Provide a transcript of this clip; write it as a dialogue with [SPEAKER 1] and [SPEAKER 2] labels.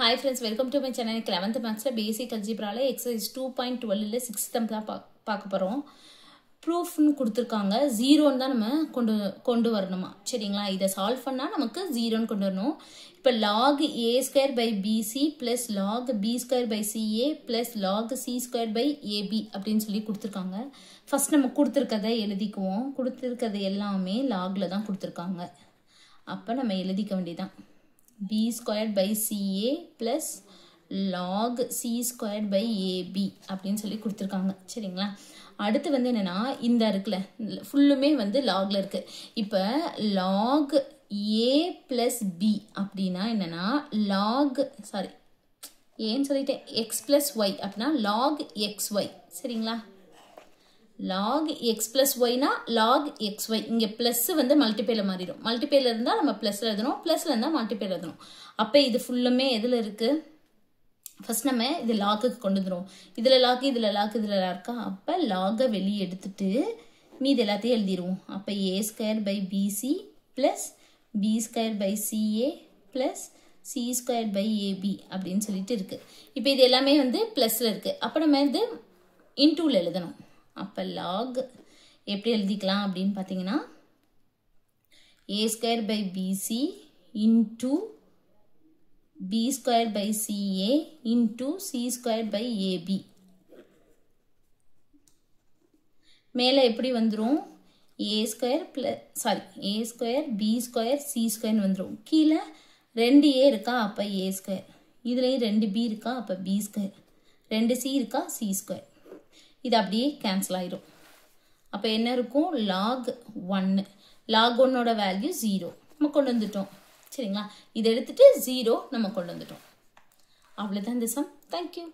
[SPEAKER 1] Hi friends, welcome to my channel. 11th Maths Basic Algebra exercise 2.12 6th term பார்க்க போறோம். Proof னு கொடுத்திருக்காங்க 0 ன்னு தான் நம்ம கொண்டு வரணுமா. சரிங்களா? இத சால்வ் பண்ணா நமக்கு 0 ன்னு கொண்டு வரணும். இப்ப log a² by bc plus log b² by ca plus log c² by ab அப்படினு சொல்லி கொடுத்திருக்காங்க. ஃபர்ஸ்ட் நம்ம கொடுத்திருக்கதை எழுதிக்குவோம். கொடுத்திருக்கிறது எல்லாமே logல தான் கொடுத்திருக்காங்க. அப்ப நம்ம எழுதிக்க வேண்டியதான். b squared by ca plus log c squared by ab அப்படின்னு சொல்லி கொடுத்திருக்காங்க. சரிங்களா? அடுத்து வந்து என்னன்னா இந்த இருக்குல ஃபுல்லுமே வந்து logல இருக்கு. இப்ப log a plus b அப்படின்னா என்னன்னா log ஏன்னு சொல்லிட்டேன் x plus y அப்படின்னா log xy. சரிங்களா? log x plus y na log xy இங்க plus வந்து மல்டிப்ளைல மாறிடும். மல்டிப்ளைல இருந்தா நம்ம பிளஸ்ல எழுதணும், பிளஸ்ல இருந்தா மல்டிப்ளைல எழுதணும். அப்ப இது ஃபுல்லுமே எதுல இருக்கு? ஃபர்ஸ்ட் நம்ம இது லாக்க்கு கொண்டு வந்துரும். இதுல லாக் இதுல லாக் இதுல லாக்கா? அப்ப லாக வெளிய எடுத்துட்டு மீதி எல்லாத்தையும் எழுதிடுவோம். அப்ப a² by bc plus b² by ca plus c² by ab அப்படின்னு சொல்லிட்டு இருக்கு. இப்போ இது எல்லாமே வந்து பிளஸ்ல இருக்கு. அப்ப நம்ம இது இன்டூல எழுதணும். அப்ப log எப்படி எழுதிக்கலாம் அப்படின்னு பாத்தீங்கன்னா a² by bc into b² by ca into c² by ab. மேல எப்படி வந்துரும்? a² b² c² வந்துரும். கீழே 2a இருக்கா? அப்ப a². இதுலயும் 2b இருக்கா? அப்ப b². 2c இருக்கா? c². இது அப்படியே கேன்சல் ஆயிடும். அப்ப என்ன இருக்கும்? log 1. log 1 ஓட வேல்யூ 0 நம்ம கொண்டு வந்துட்டோம். சரிங்களா? இதை எடுத்துட்டு 0 நம்ம கொண்டு வந்துட்டோம். அவ்வளவுதான் இந்த சம். Thank you.